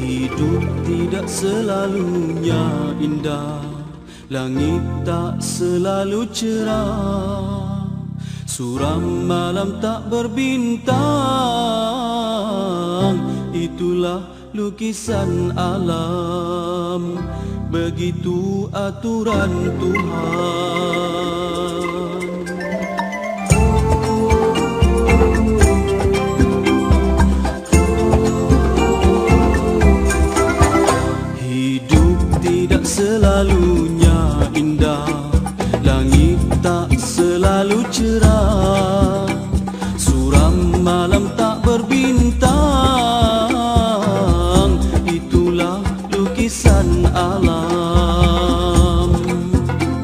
Hidup tidak selalunya indah, langit tak selalu cerah, suram malam tak berbintang. Itulah lukisan alam, begitu aturan Tuhan. Selalunya indah, langit tak selalu cerah, suram malam tak berbintang. Itulah lukisan alam.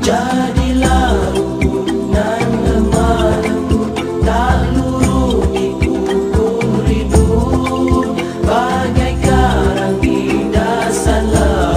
Jadilah rukunan lemah lembut, tak luruh dipukul ribut, bagai karang di dasar laut.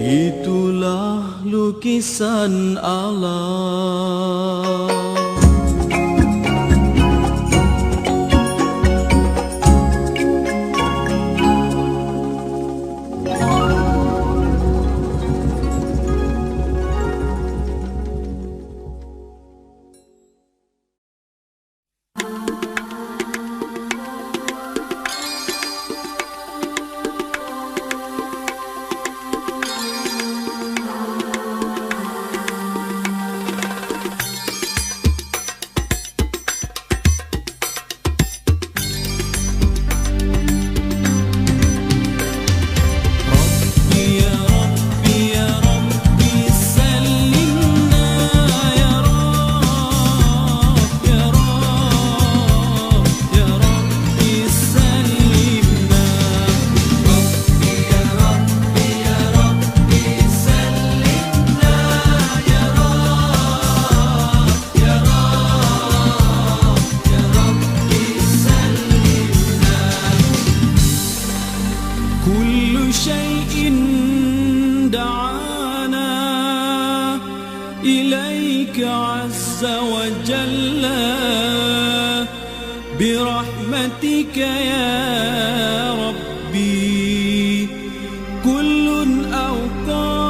Itulah lukisan alam. إليك عز وجل برحمتك يا ربي كل أوقات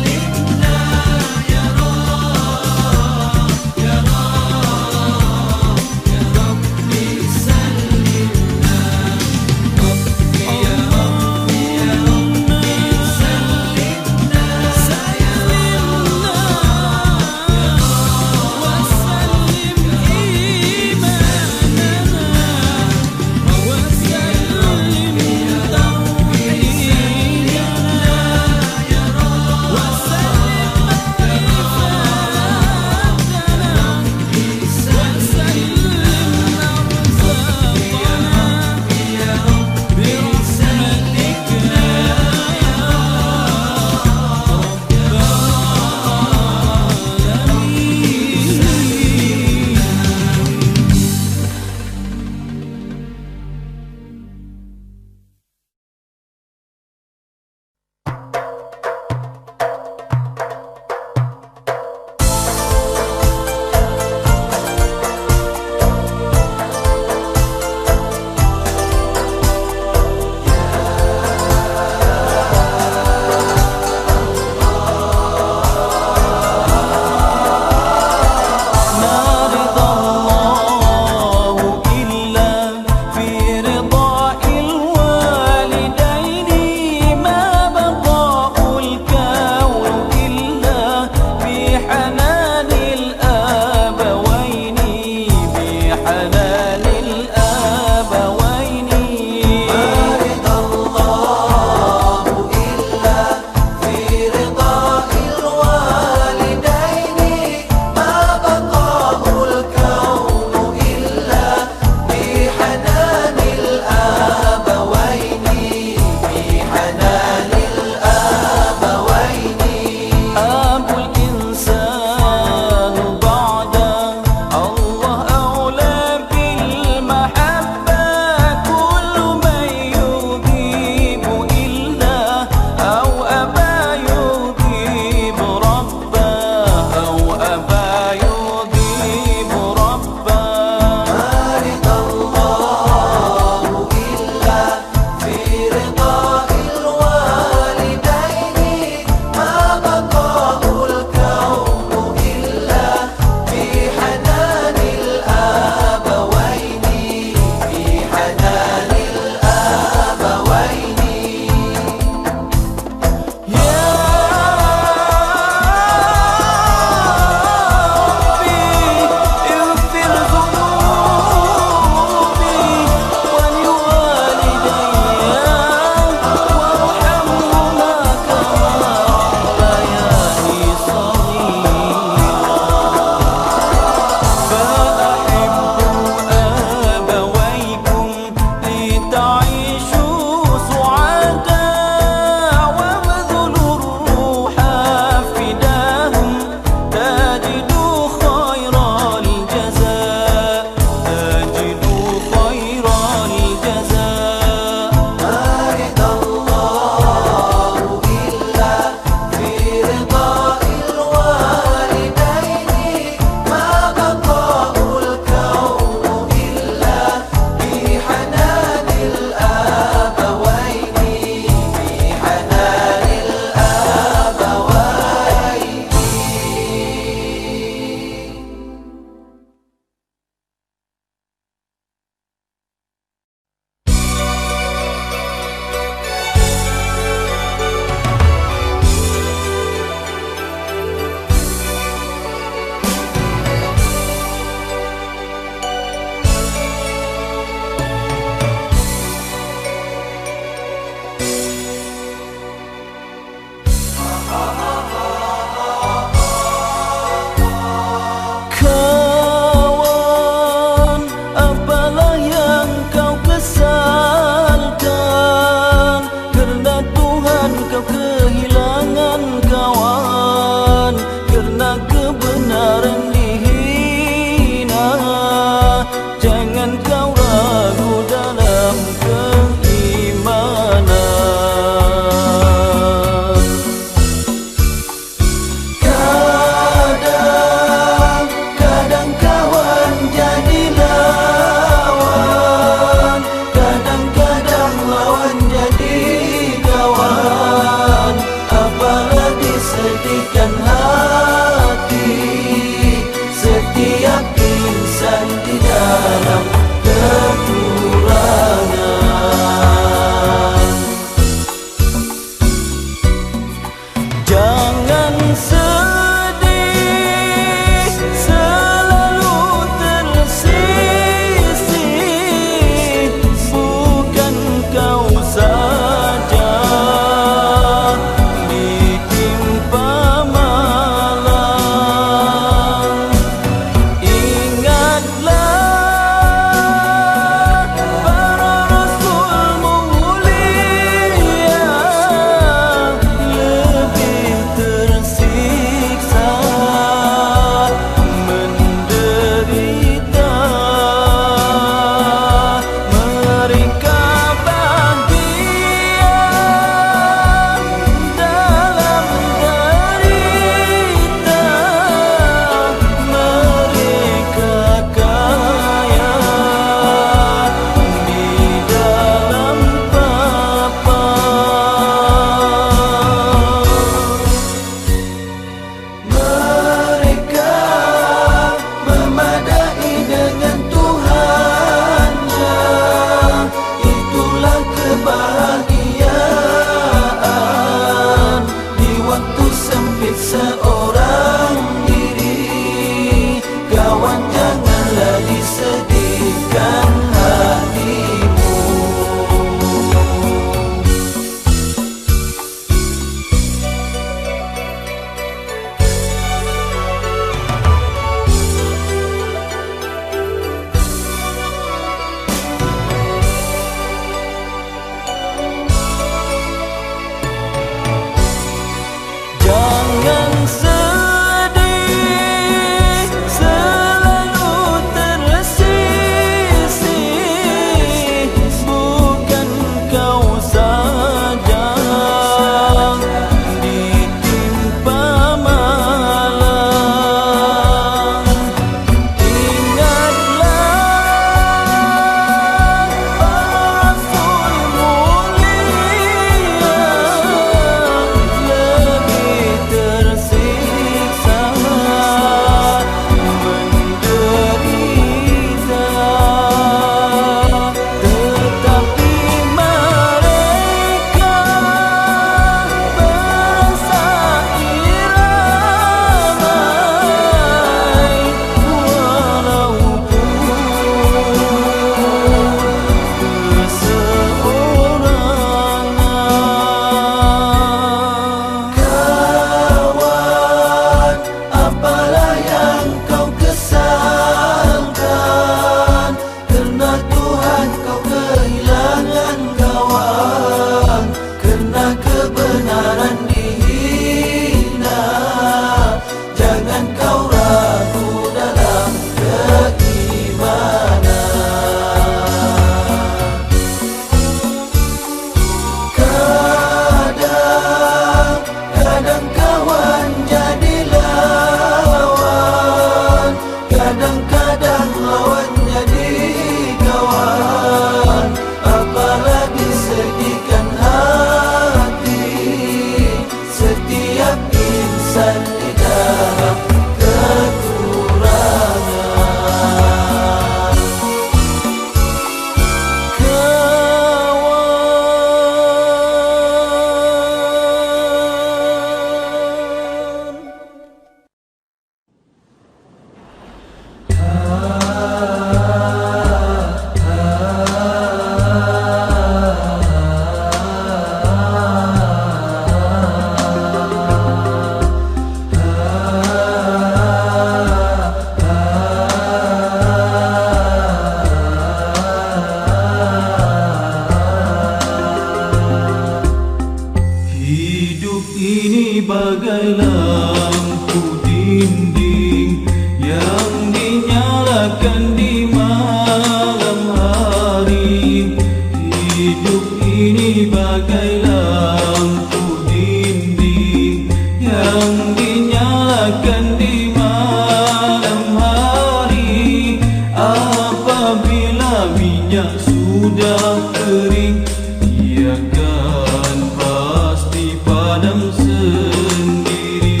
ini bagai lampu dinding yang dinyalakan di malam hari. Apabila minyak sudah kering, ia kan pasti padam sendiri.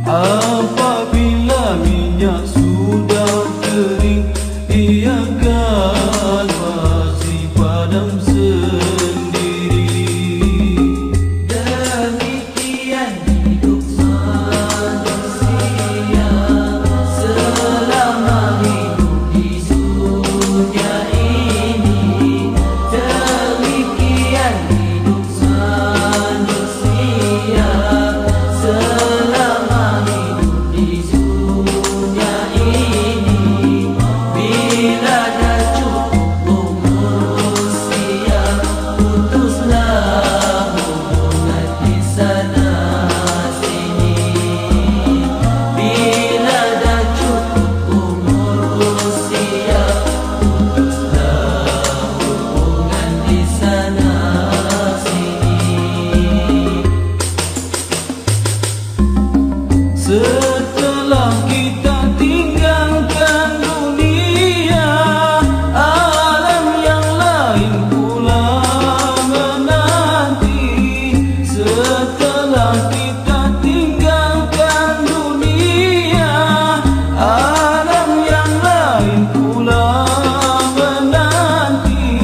Apabila minyak sudah kering, ia kan pasti padam sendiri. Demikian hidup manusia selama hidup di dunia ini. Demikian hidup manusia selama hidup di dunia ini. Bila dah cukup umur usia, putuslah hubungan di sana sini. Bila dah cukup umur usia, putuslah hubungan di sana sini. Setelah kita tinggalkan dunia, alam yang lain pula menanti. Setelah kita tinggalkan dunia, alam yang lain pula menanti.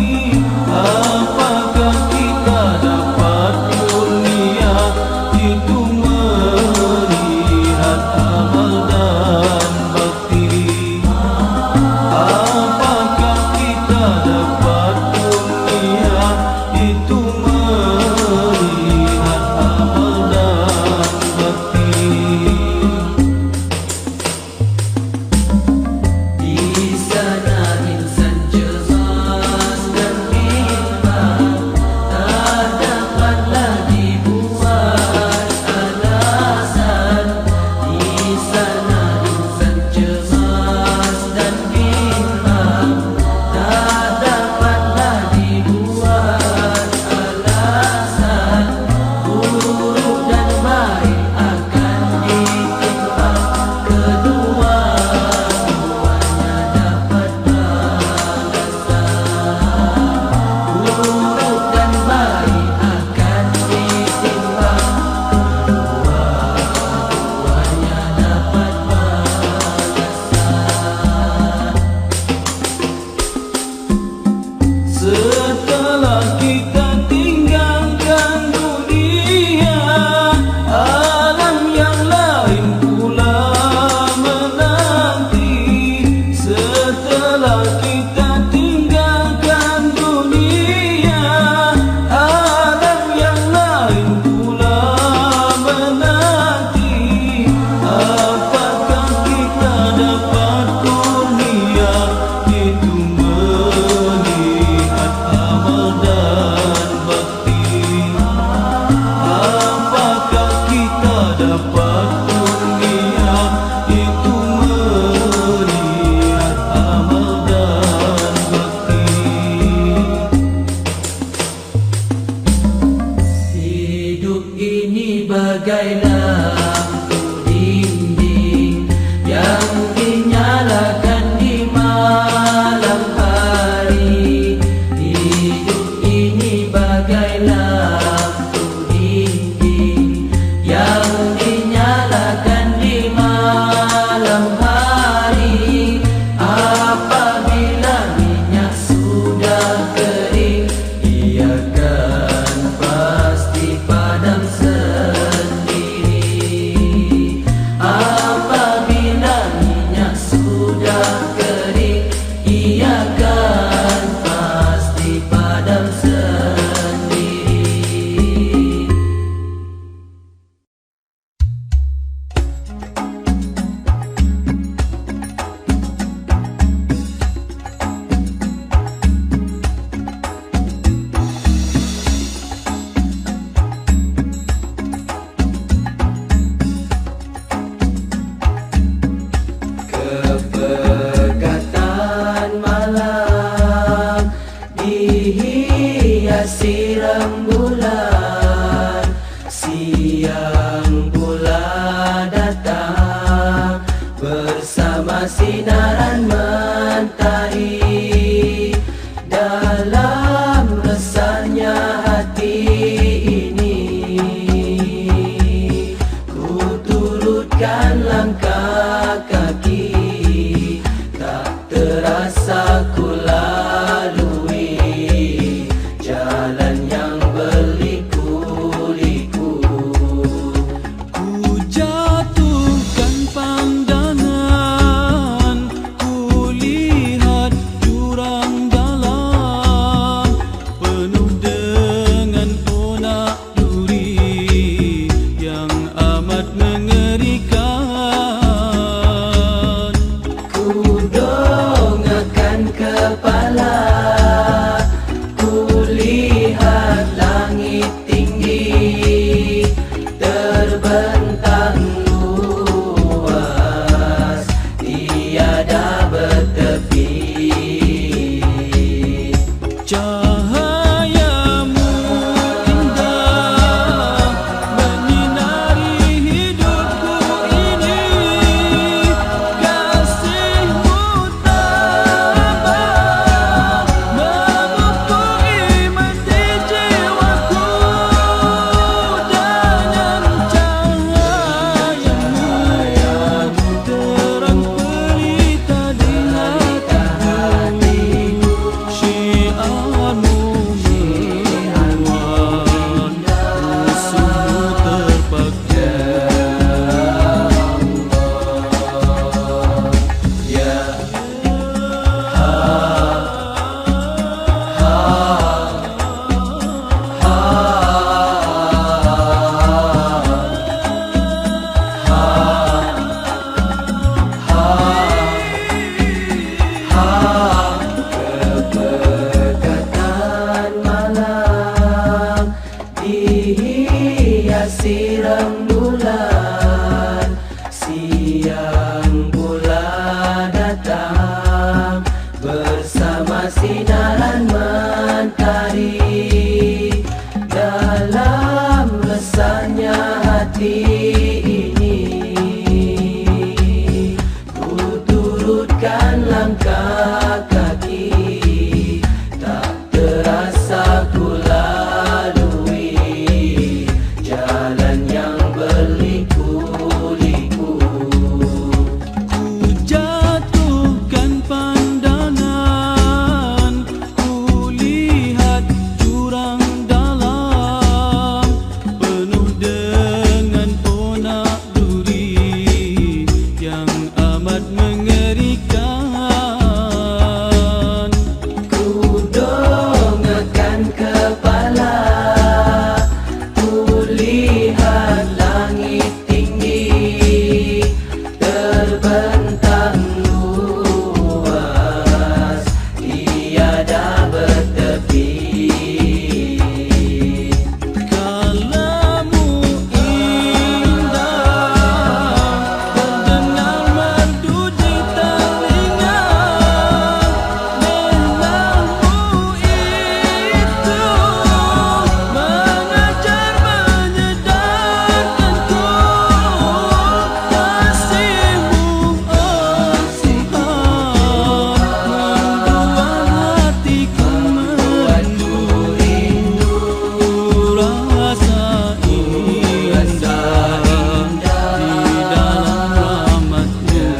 Apakah kita dapat kurnia itu melihat amal dan bakti? Apakah kita dapat kurnia itu melihat amal dan bakti? Di sana insan cermas dan bimbang, tak dapatlah dibuat alasan. Di sana insan cermas dan bimbang, tak dapatlah dibuat alasan. Buruk dan baik akan ditimbang, kedua-duanya dapat balasan. Buruk dan baik akan ditimbang, kedua-duanya dapat balasan. Setelah kita tinggalkan dunia, alam yang lain pula menanti. Setelah kita tinggalkan dunia, alam yang lain pula menanti. Apakah kita dapat kurnia itu melihat amal dan bakti? Apakah kita dapat kurnia itu melihat amal dan bakti? Hidup ini bagai lampu dinding yang dinyalakan di malam hari. Hidup ini bagai lampu dinding yang dinyalakan di malam hari. Apabila minyak sudah kering, ia kan pasti padam sendiri. Apabila minyak sudah kering, ia kan pasti padam sendiri. Kepekatan malam terasa ku lalui jalan yang berliku-liku. Ku jatuhkan pandangan, ku lihat jurang dalam penuh dengan onak duri yang amat mengerikan. Ku dongakkan kepala, ku lihat langit tinggi terbentang luas, tiada bertepi. Cahayamu indah menyinari hidupku ini, kasihmu tabah memupui mati jiwaku. Dengan cahayamu terang pelita di hatiku, syiarmu menuai musuhmu terpakai. Ya kepekatan malam dihiasi rembulan, siang bulan datang bersama sinaran mentari. Dalam lesahnya hati ini, ku turutkan langkah kaki, tak terasa ku lalui jalan yang berliku-liku. Ku jatuhkan pandangan, ku lihat jurang dalam penuh dengan onak duri yang amat mengerikan. Ku dongakkan kepala, ku lihat langit tinggi terbentang luas, tiada bertepi. Kalamu indah terdengar merdu di telinga, denahmu itu mengajar menyedarkanku. Kasihmu membuat hatiku merindu, rasa indah di dalam rahmatnya.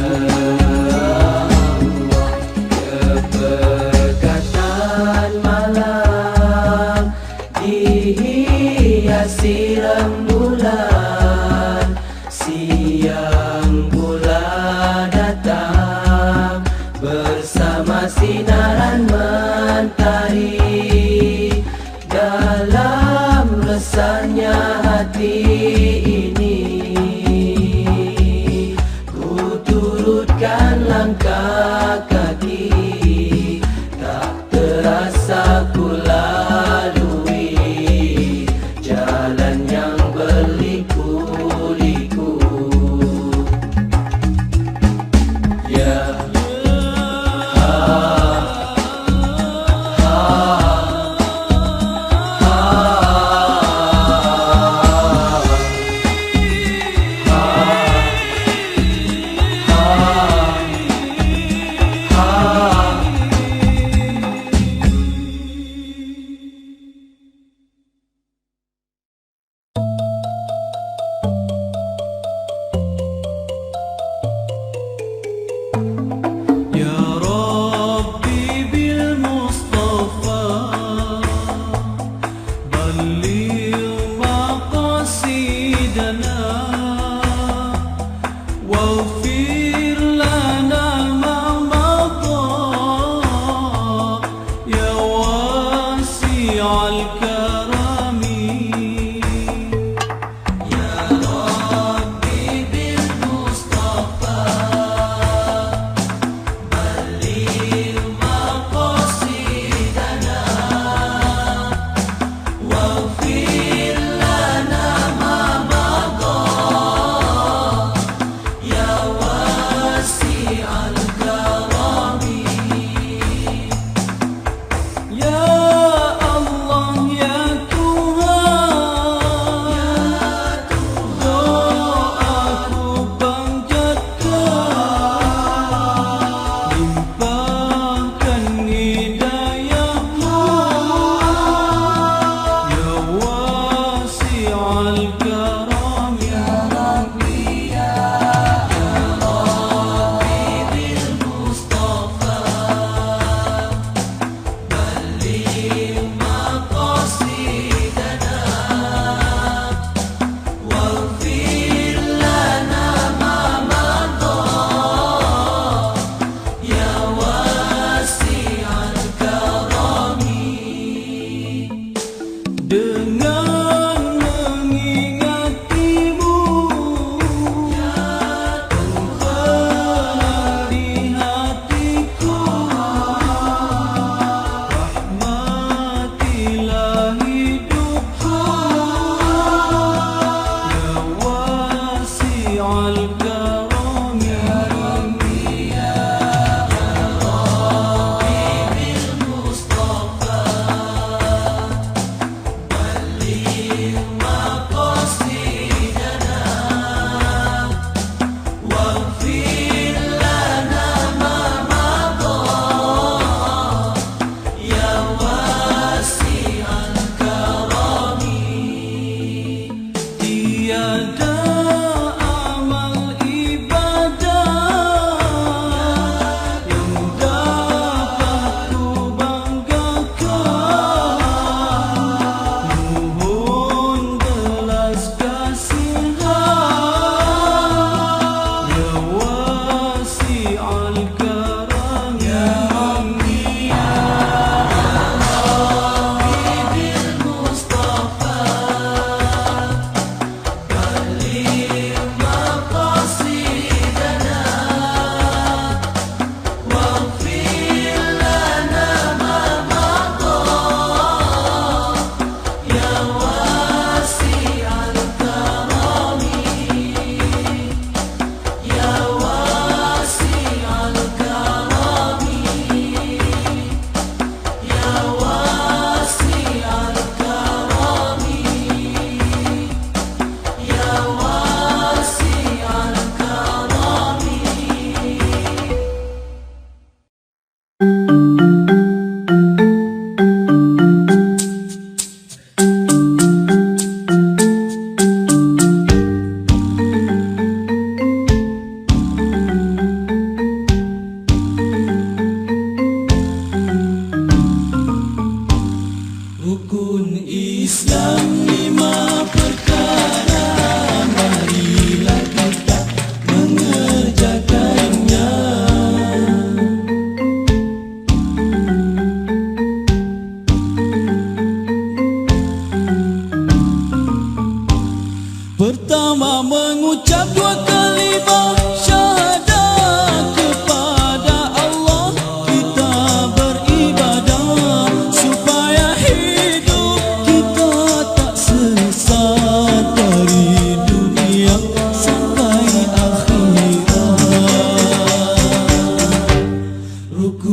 Kepekatan malam dihiasi rembulan, siang bulan datang bersama sinaran mentari. Dalam lesahnya hati ini, ku turutkan langkah kaki, tak terasa ku lalui jalan yang berliku-liku. Ya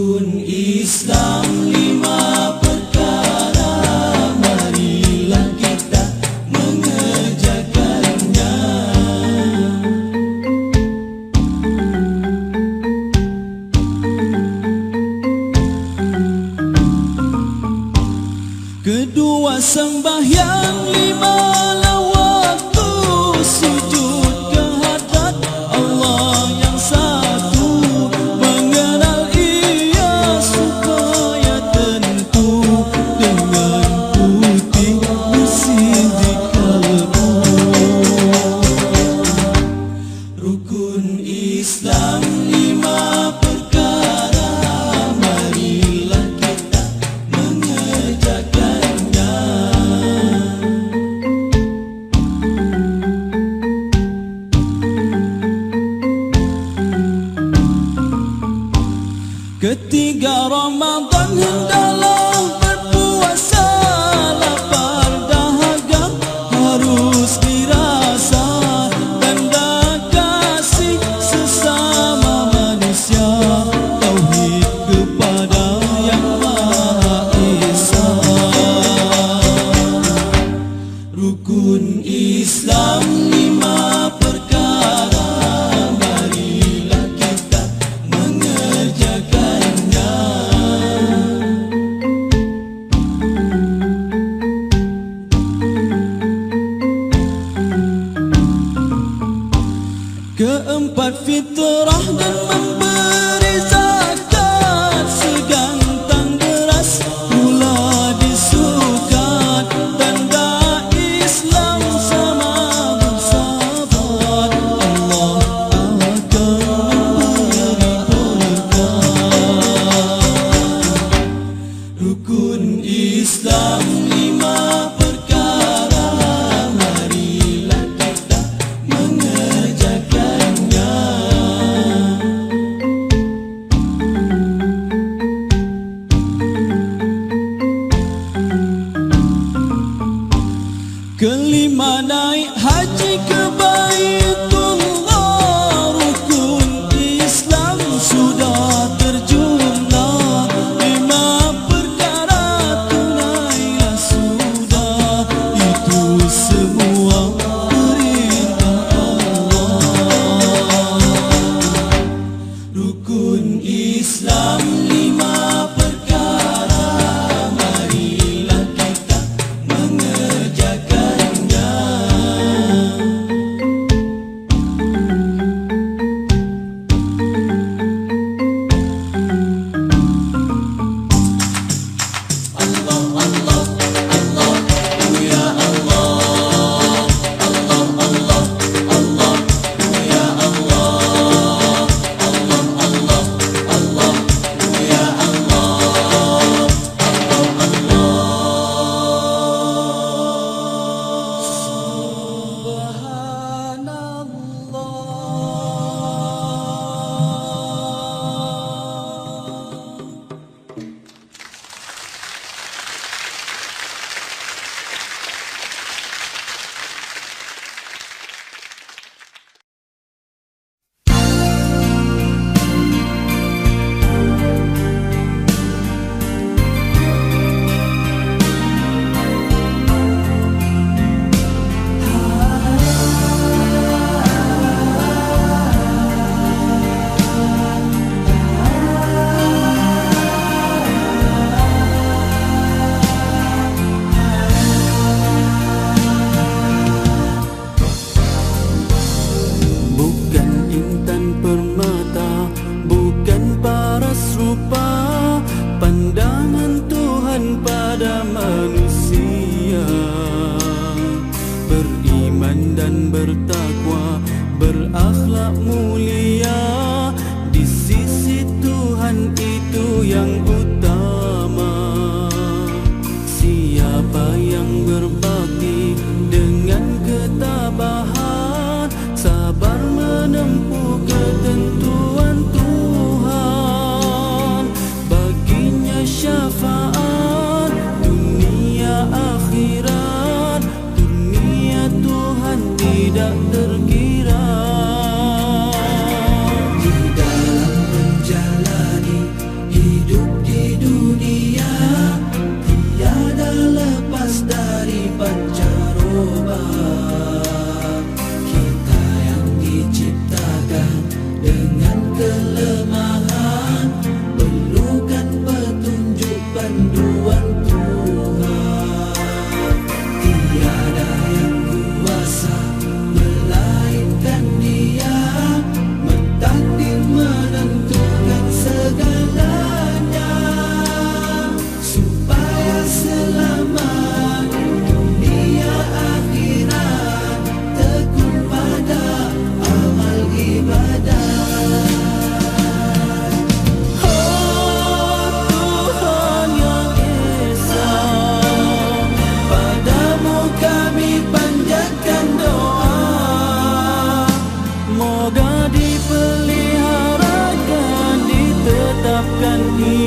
Rukun Islam 5 perkara, marilah kita mengerjakannya. Kedua, sembahyang 5 waktu, sujud kehadrat Allah yang satu, mengenal Ia supaya tentu, dengan putih bersih di kalbu. Rukun Islam 5 perkara, marilah kita mengerjakannya. Ketiga, Ramadan hendaklah berpuasa, lapar dahaga harus dirasa, tanda kasih sesama manusia, tauhid kepada Yang Maha Esa. Rukun Islam 5 perkara, marilah kita mengerjakannya. Keempat, fitrah dan memberi zakat, segantang beras pula disukat, tanda Islam sama bersahabat, Allah akan memberi berkat. Rukun Islam 5 perkara, marilah kita mengerjakannya. Kelima, naik haji ke Baitullah, rukun Islam sudah terjumlah, 5 perkara tunailah sudah, itu semua perintah Allah. Rukun Islam 5 perkara, marilah kita mengerjakannya. Allah, Allah, Allah, ya Allah. Allah, Allah, Allah, ya Allah. Allah, Allah, Allah, ya Allah. Bukan intan permata, bukan paras rupa, pandangan Tuhan pada manusia. Beriman dan bertakwa, berakhlak mulia, di sisi Tuhan itu yang utama. Siapa yang berbakti dengan ketabahan, sabar menempuh ketentuan Tuhan, baginya syafaat dunia akhirat, dunia Tuhan tidak terkira. Di dalam menjalani hidup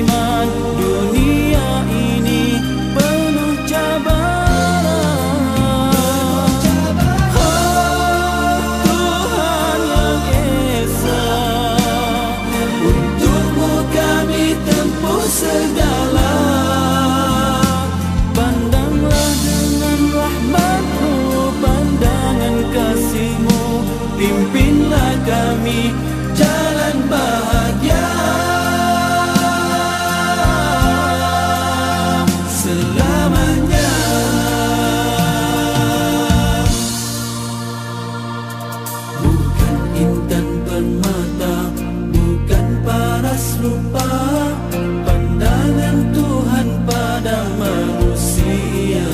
iman. Dunia ini penuh cabaran. Oh Tuhan yang Esa, untukmu kami tempuh segala. Pandanglah dengan rahmat-Mu, pandangan kasih-Mu, pimpinlah kami jalan bahagia selamanya. Bukan intan permata, bukan paras rupa, pandangan Tuhan pada manusia.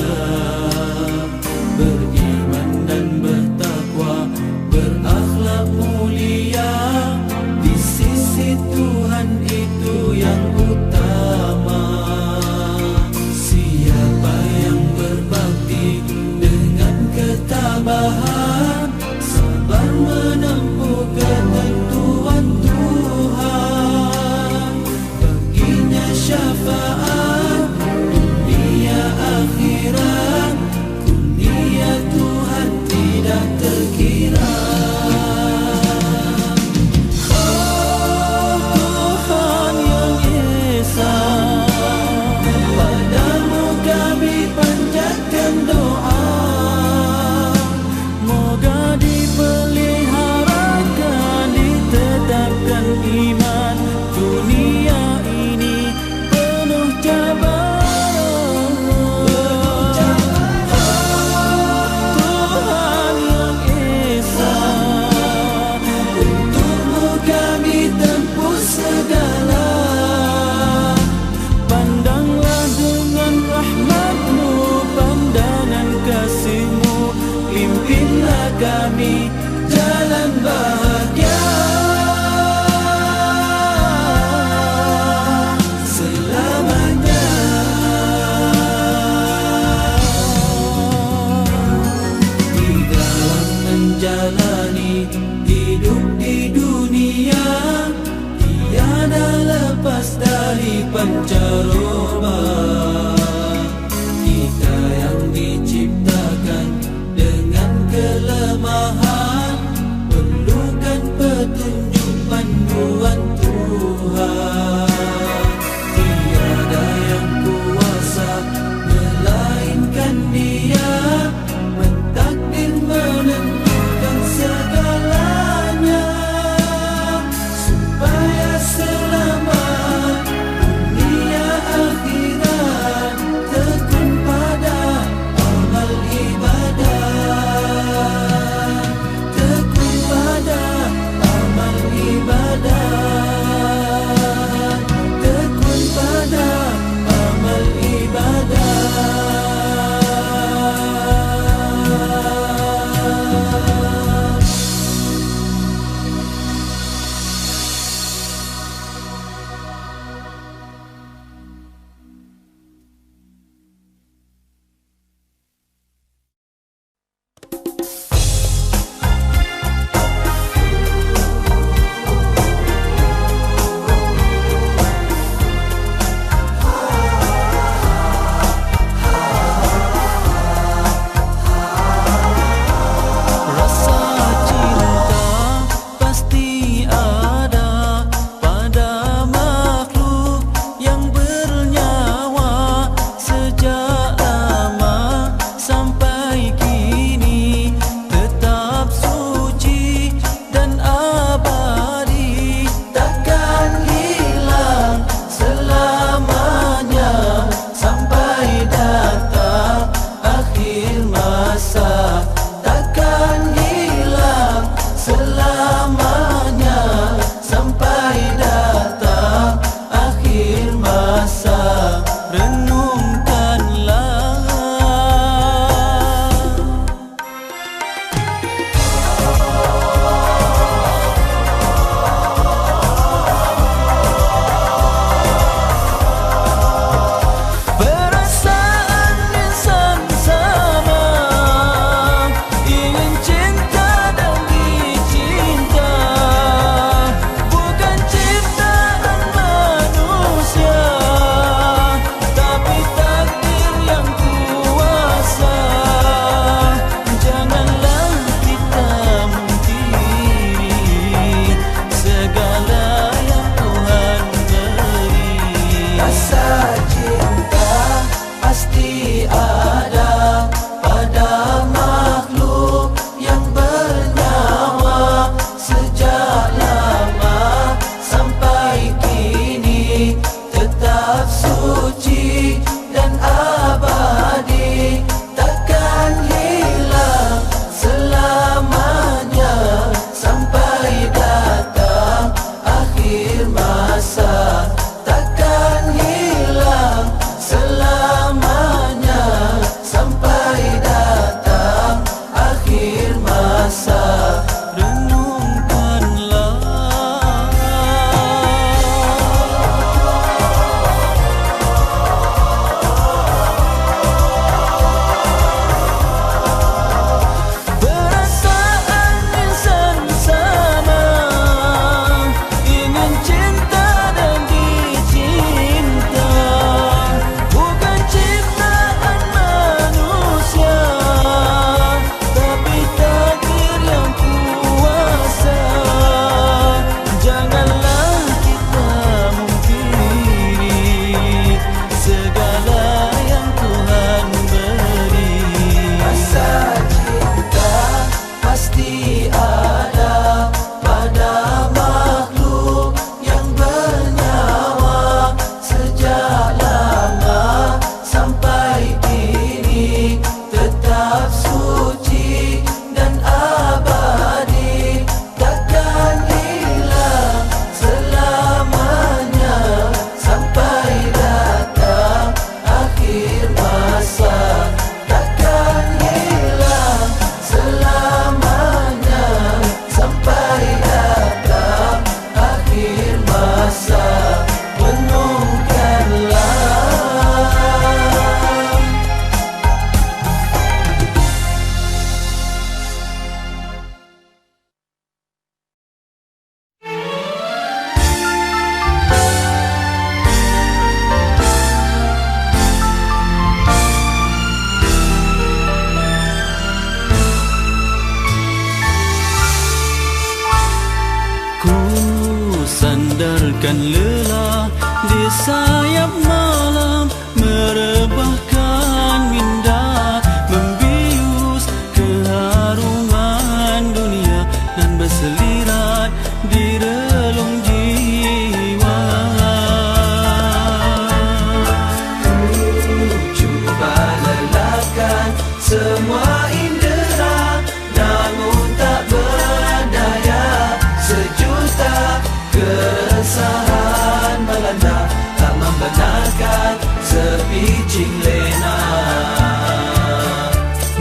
Beriman dan bertakwa, berakhlak mulia, di sisi Tuhan itu yang utama. Siapa yang berbakti dengan ketabahan, sabar menempuh ketentuan Tuhan, baginya syafaat dunia akhirat, kurnia Tuhan tidak terkira. Oh Tuhan yang Esa, padamu kami panjatkan doa, moga dipeliharakan, ditetapkan iman. Dunia ini penuh cabaran. Tuhan yang Esa, untukmu kami tempuh segala. Pandanglah dengan rahmat-Mu, pandangan kasih-Mu, pimpinlah kami jalan bahagia selamanya. Di dalam menjalani hidup di dunia, tiada lepas dari pancaroba. Kita yang diciptakan dengan kelemahan, perlukan petunjuk panduan Tuhan. Tiada yang kuasa melainkan Dia, mentakdir menentukan segalanya, supaya selamat dunia akhirat, tekun pada amal ibadah, tekun pada amal ibadah, tekun pada amal ibadah. manusia sayap malam merebahkan minda, membius keharungan dunia dan berselirat di relung jiwa. Cuba lelahkan semua indera, namun tak berdaya. Sejuta keresahan melanda, tak membenarkan sepicing lena.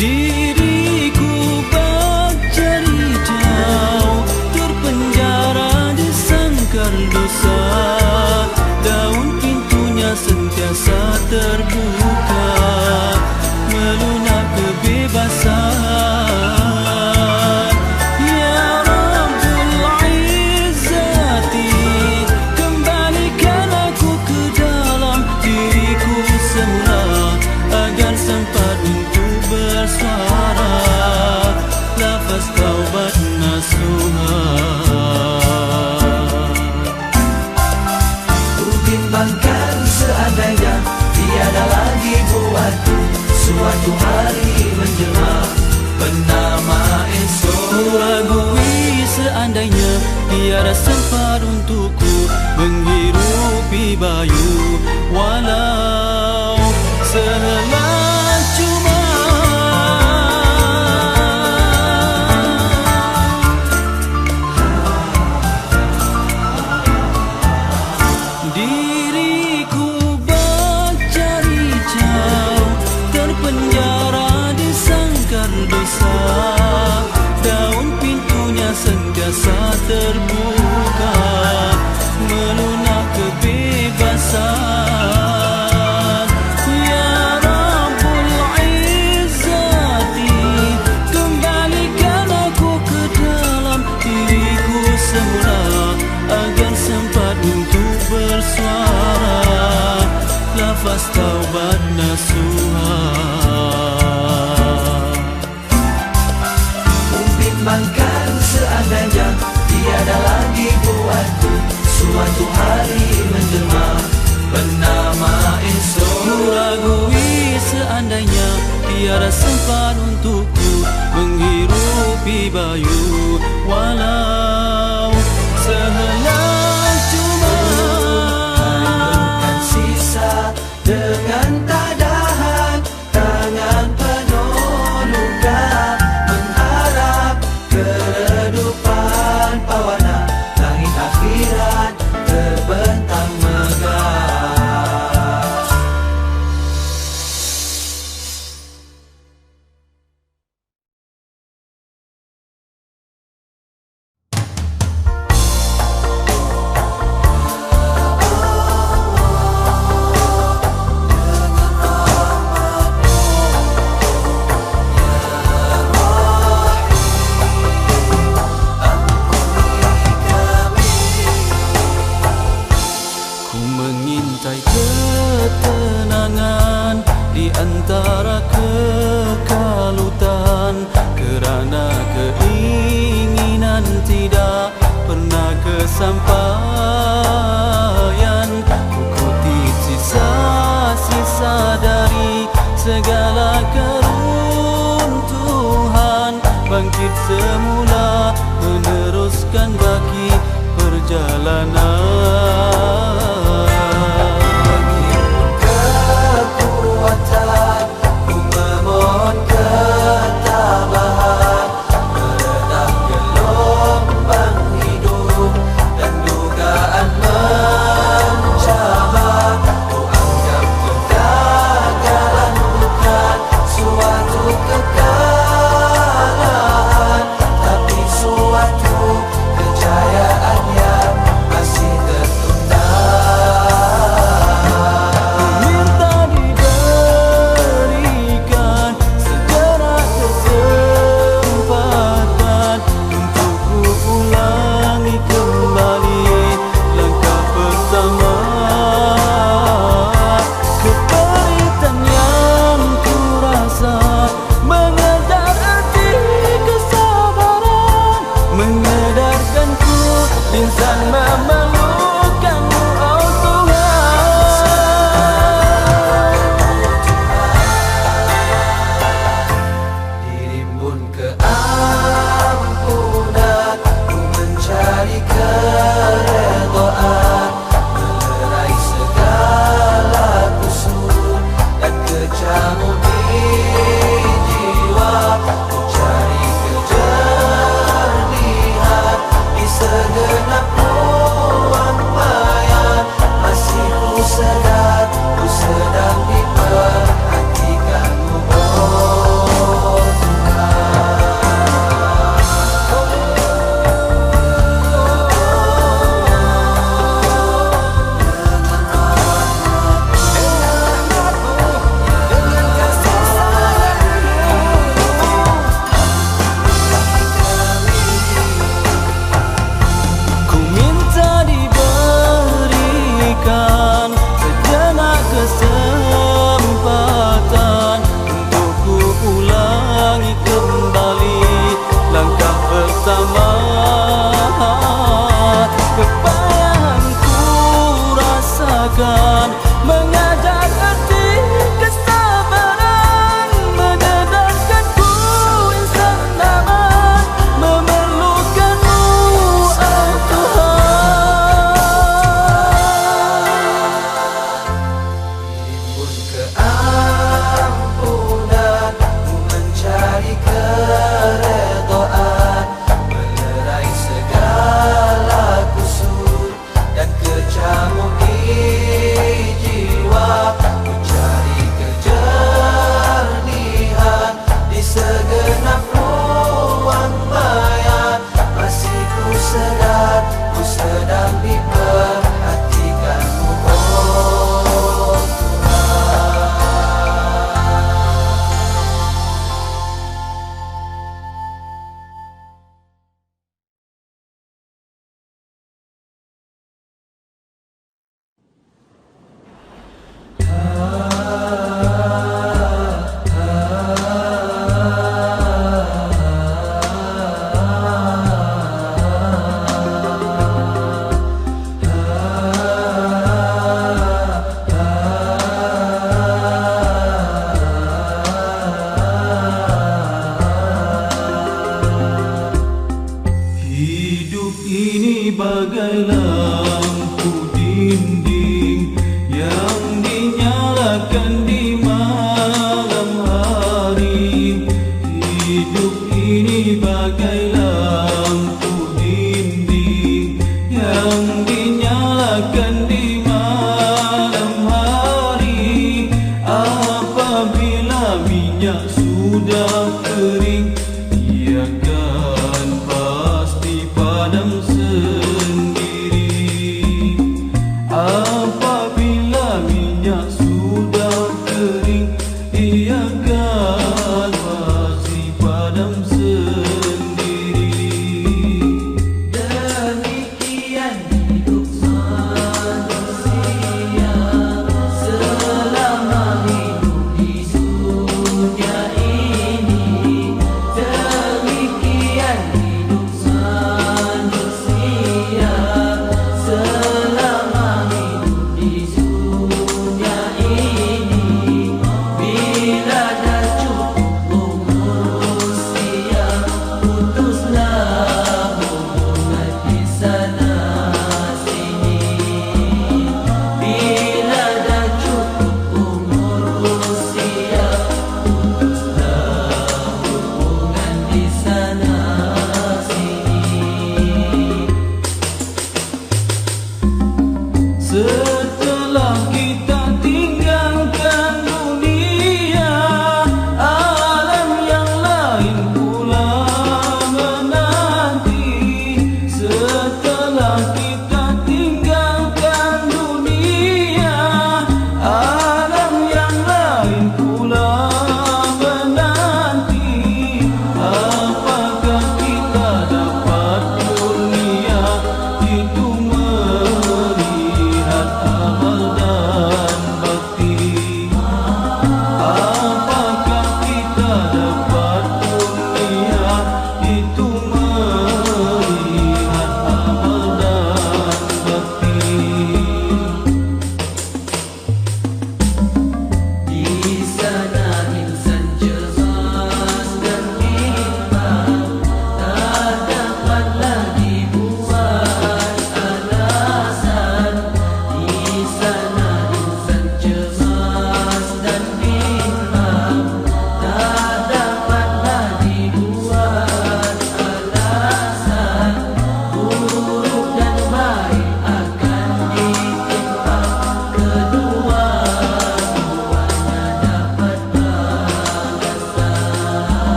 Diriku bercari jauh, terpenjara di sangkar dosa. Daun pintunya sentiasa terbuka, melunak kebebasan. Ya Rabbul Izzati, kembalikan aku ke dalam diriku semula, agar sempat untuk bersuara lafaz taubat nasuha. Ku bimbangkan seandainya tiada lagi buatku suatu hari menjelma bernama esok. Ku ragui seandainya tiada sempat untukku menghirupi bayu, walau sehelai cuma. Diriku bercari jauh, terpenjara di sangkar dosa. Daun pintunya sentiasa terbuka, melunak kebebasan. Ya Rabbul Izzati, kembalikan aku ke dalam diriku semula, agar sempat untuk bersuara lafaz taubat nasuha. Bimbangkan seandainya tiada lagi buatku suatu hari menjelma bernama esok. Ku ragui seandainya tiada sempat untukku menghirupi bayu, walau sehelai cuma. Renungkan sisa dengan tadahan, tangan penuh luka, mengharap keredupan pawana, langit akhirat terbentang megah. Ku mengintai ketenangan di antara kekalutan, kerana keinginan tidak pernah kesampaian. Ku kutip sisa-sisa dari segala keruntuhan, bangkit semula meneruskan baki perjalanan.